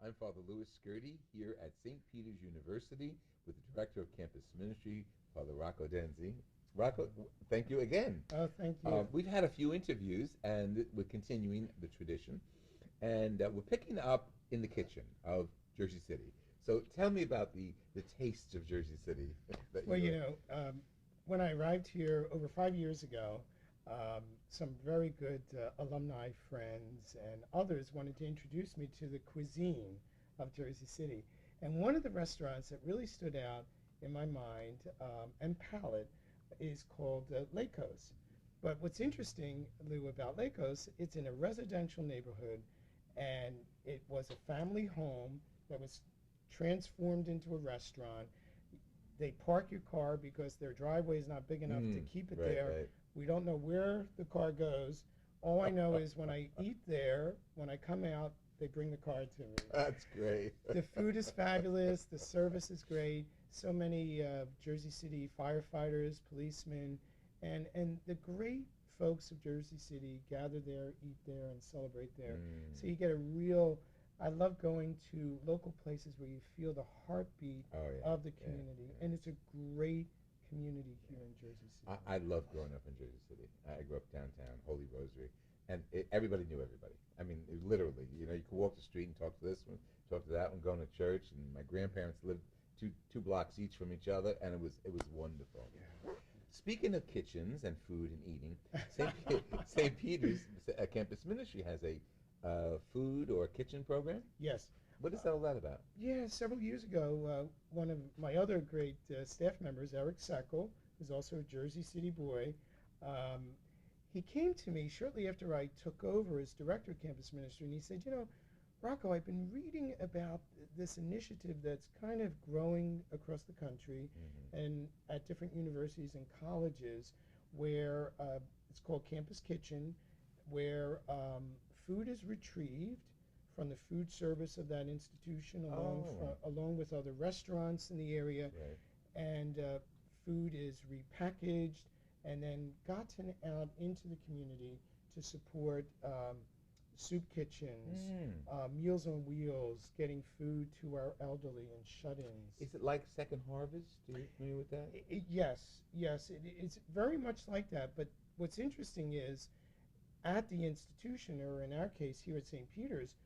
I'm Father Louis Scurti here at St. Peter's University with the Director of Campus Ministry, Father Rocco Danzi. Rocco, thank you again. Oh, thank you. We've had a few interviews and we're continuing the tradition. And we're picking up in the kitchen of Jersey City. So tell me about the tastes of Jersey City. that Well, you when I arrived here over 5 years ago, some very good alumni friends and others wanted to introduce me to the cuisine of Jersey City. And one of the restaurants that really stood out in my mind and palate is called Lakos. But what's interesting, Lou, about Lakos, it's in a residential neighborhood, and it was a family home that was transformed into a restaurant. They park your car because their driveway is not big enough to keep it right, there. right. We don't know where the car goes. All I know is when I eat there, when I come out, they bring the car to me. That's great. The food is fabulous. The service is great. So many Jersey City firefighters, policemen, and the great folks of Jersey City gather there, eat there, and celebrate there. So you get a real. I love going to local places where you feel the heartbeat Oh, yeah, of the yeah, community, yeah. and it's a great community here in Jersey City. I love growing up in Jersey City. I grew up downtown, Holy Rosary, and everybody knew everybody. I mean, literally, you could walk the street and talk to this one, talk to that one, going to church, and my grandparents lived two blocks each from each other, and it was wonderful. Yeah. Speaking of kitchens and food and eating, St. Peter's Campus Ministry has a food or kitchen program. Yes. What is that all that about? Yeah, several years ago, one of my other great staff members, Eric Seckel, who's also a Jersey City boy, um, he came to me shortly after I took over as director of campus ministry, and he said, Rocco, I've been reading about this initiative that's kind of growing across the country and at different universities and colleges where it's called Campus Kitchen, where food is retrieved from the food service of that institution along with other restaurants in the area, Right. and food is repackaged and then gotten out into the community to support soup kitchens, Meals on Wheels, getting food to our elderly and shut-ins. Is it like Second Harvest? Are you familiar with that? Yes, it's very much like that. But what's interesting is at the institution, or in our case here at St. Peter's,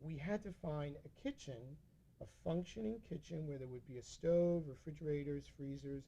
we had to find a kitchen, a functioning kitchen where there would be a stove, refrigerators, freezers,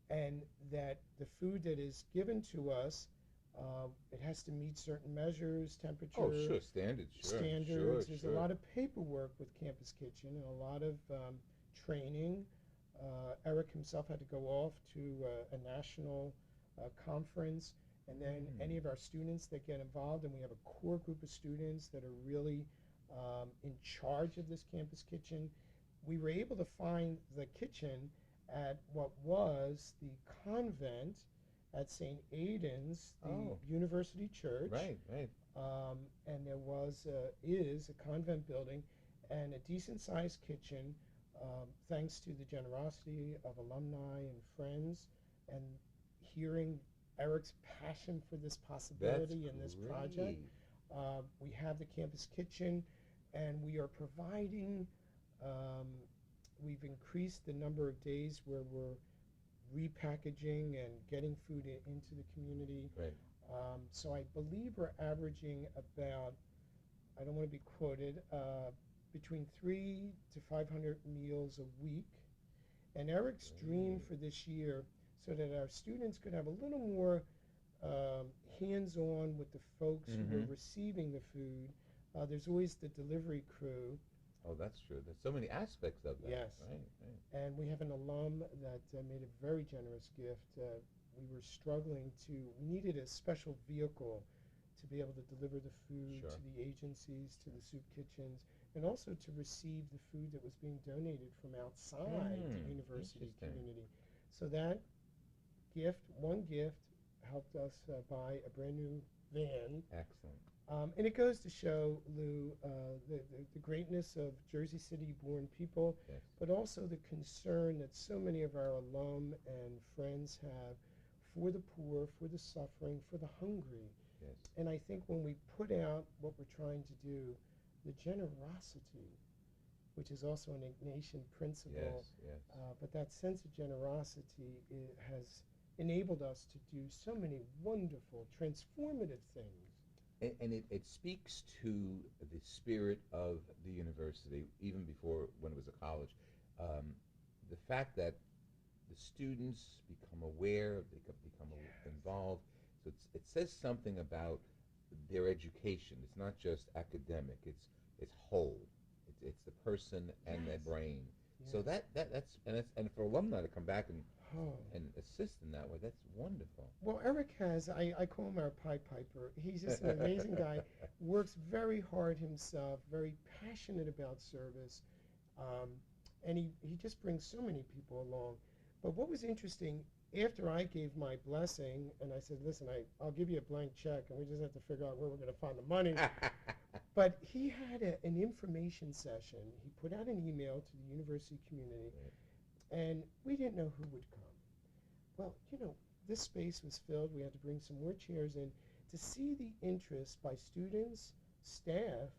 and that the food that is given to us, it has to meet certain measures, temperature, Oh, sure, standards, sure, standards. sure, There's a sure. lot of paperwork with Campus Kitchen and a lot of training. Eric himself had to go off to a national conference, and then any of our students that get involved, and we have a core group of students that are really in charge of this Campus Kitchen. We were able to find the kitchen at what was the convent at St. Aidan's, the University Church. Right, right. And there is a convent building and a decent-sized kitchen, thanks to the generosity of alumni and friends, and hearing Eric's passion for this possibility and this project. We have the campus kitchen, and we are providing. We've increased the number of days where we're repackaging and getting food into the community. Right. So I believe we're averaging about, I don't want to be quoted, between 300 to 500 meals a week. And Eric's dream for this year, so that our students could have a little more hands-on with the folks who are receiving the food. There's always the delivery crew. Oh, that's true. There's so many aspects of that. Yes. Right, right. And we have an alum that made a very generous gift. We were struggling we needed a special vehicle to be able to deliver the food Sure. to the agencies, to the soup kitchens, and also to receive the food that was being donated from outside the university Interesting. community. So that one gift, helped us buy a brand new van. Excellent. And it goes to show, Lou, the greatness of Jersey City-born people, Yes. but also the concern that so many of our alum and friends have for the poor, for the suffering, for the hungry. Yes. And I think when we put out what we're trying to do, the generosity, which is also an Ignatian principle, Yes, yes. but that sense of generosity has enabled us to do so many wonderful, transformative things. And it speaks to the spirit of the university, even before when it was a college. The fact that the students become aware, they become involved. So it says something about their education. It's not just academic. It's whole. It's the person and their Yes. brain. So Yes. that's for alumni to come back Oh. and assist in that way. That's wonderful. Well, Eric has, I call him our Pied Piper. He's just an amazing guy, works very hard himself, very passionate about service, um, and he just brings so many people along. But what was interesting, after I gave my blessing, and I said, listen, I'll give you a blank check, and we just have to figure out where we're going to find the money. But he had an information session. He put out an email to the university community, and we didn't know who would come. Well, this space was filled. We had to bring some more chairs in to see the interest by students, staff,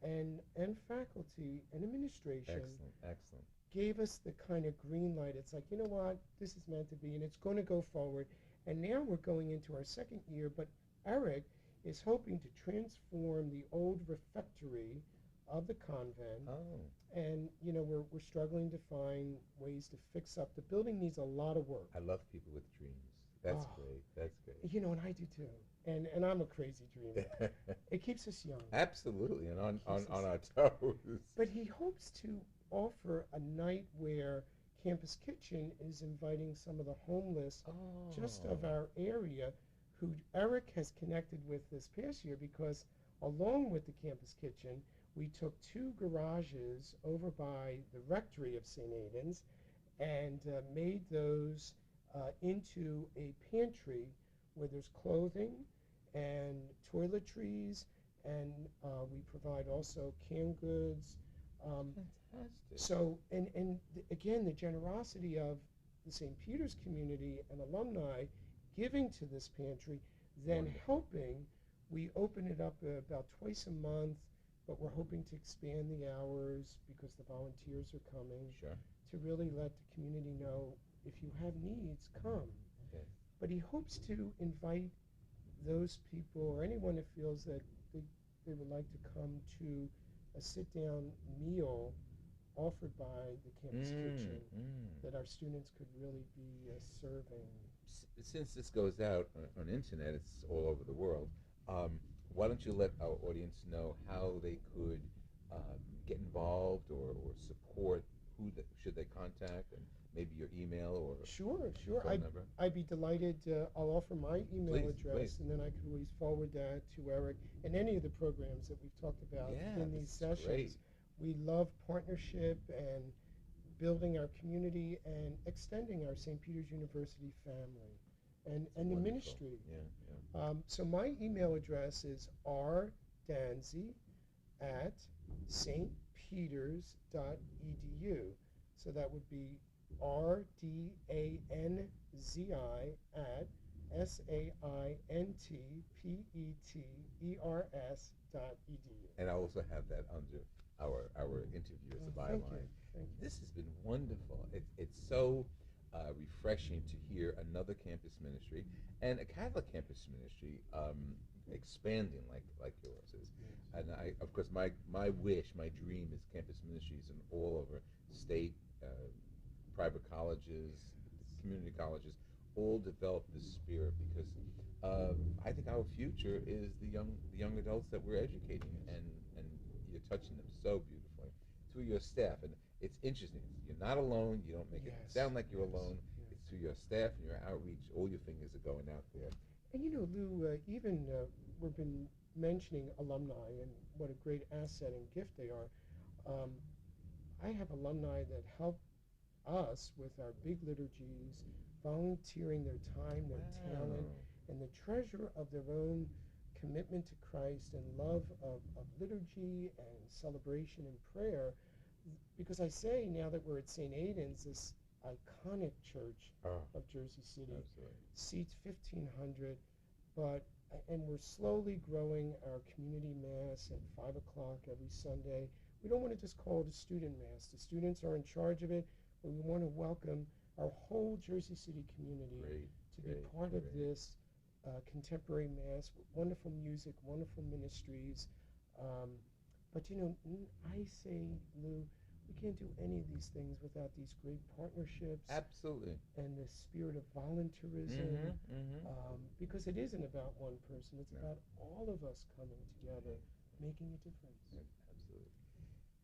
and faculty and administration. Excellent, excellent. Gave us the kind of green light. It's like, you know what, this is meant to be, and it's going to go forward. And now we're going into our second year, but Eric is hoping to transform the old refectory of the convent. Oh. And, we're struggling to find ways to fix up. The building needs a lot of work. I love people with dreams. That's Oh. great. That's great. And I do too. And I'm a crazy dreamer. It keeps us young. Absolutely, and on Keeps our us- toes. But he hopes to offer a night where Campus Kitchen is inviting some of the homeless just of our area who Eric has connected with this past year, because along with the Campus Kitchen, we took 2 garages over by the rectory of St. Aidan's and made those into a pantry where there's clothing and toiletries, and we provide also canned goods. Fantastic. So, again, the generosity of the St. Peter's community and alumni giving to this pantry, then Wonderful. helping. We open it up about twice a month, but we're hoping to expand the hours because the volunteers are coming, Sure. to really let the community know, if you have needs, come. Yes. But he hopes to invite those people or anyone that feels that they would like to come to a sit-down meal offered by the Campus Kitchen that our students could really be serving. Since this goes out on internet, it's all over the world. Why don't you let our audience know how they could get involved or support? Should they contact, and maybe your email or Sure. phone number? I'd be delighted. I'll offer my email Please, address, please. and then I could always forward that to Eric and any of the programs that we've talked about Yeah, in these this is sessions. great. We love partnership and building our community and extending our St. Peter's University family and the Wonderful. ministry. Yeah. So my email address is rdanzi at stpeters.edu. So that would be rdanzi at saintpeters.edu. And I also have that under our interview as a Thank byline. you. Thank you. This has been wonderful. It's so refreshing to hear another campus ministry and a Catholic campus ministry expanding like yours is. And of course, my wish, my dream is campus ministries in all over state, private colleges, community colleges, all develop this spirit, because I think our future is the young adults that we're educating, and you're touching them so beautifully through your staff. And it's interesting. You're not alone. You don't make it Yes, sound like you're yes, alone. yes. It's through your staff and your outreach. All your fingers are going out there. And Lou, even we've been mentioning alumni and what a great asset and gift they are. I have alumni that help us with our big liturgies, volunteering their time, their talent, and the treasure of their own commitment to Christ and love of liturgy and celebration and prayer. Because I say, now that we're at St. Aidan's, this iconic church of Jersey City, Absolutely. seats 1,500, but and we're slowly growing our community mass at 5 o'clock every Sunday. We don't want to just call it a student mass. The students are in charge of it, but we want to welcome our whole Jersey City community to be part of this contemporary mass with wonderful music, wonderful ministries. But you know, I say, Lou, we can't do any of these things without these great partnerships. Absolutely. And the spirit of volunteerism, because it isn't about one person. It's about all of us coming together, making a difference. Yeah, absolutely.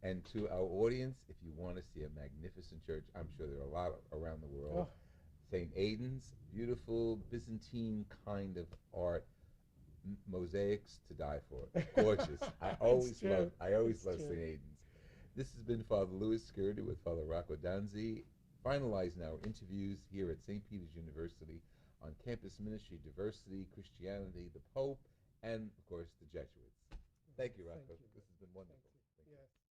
And to our audience, if you want to see a magnificent church, I'm sure there are a lot around the world. St. Aidan's, beautiful Byzantine kind of art, mosaics to die for. Gorgeous. I always love St. Aidan's. This has been Father Louis Scurti with Father Rocco Danzi, finalizing our interviews here at St. Peter's University on campus ministry, diversity, Christianity, the Pope, and of course the Jesuits. Thank you, Rocco. This has been wonderful. Thank you. Yes.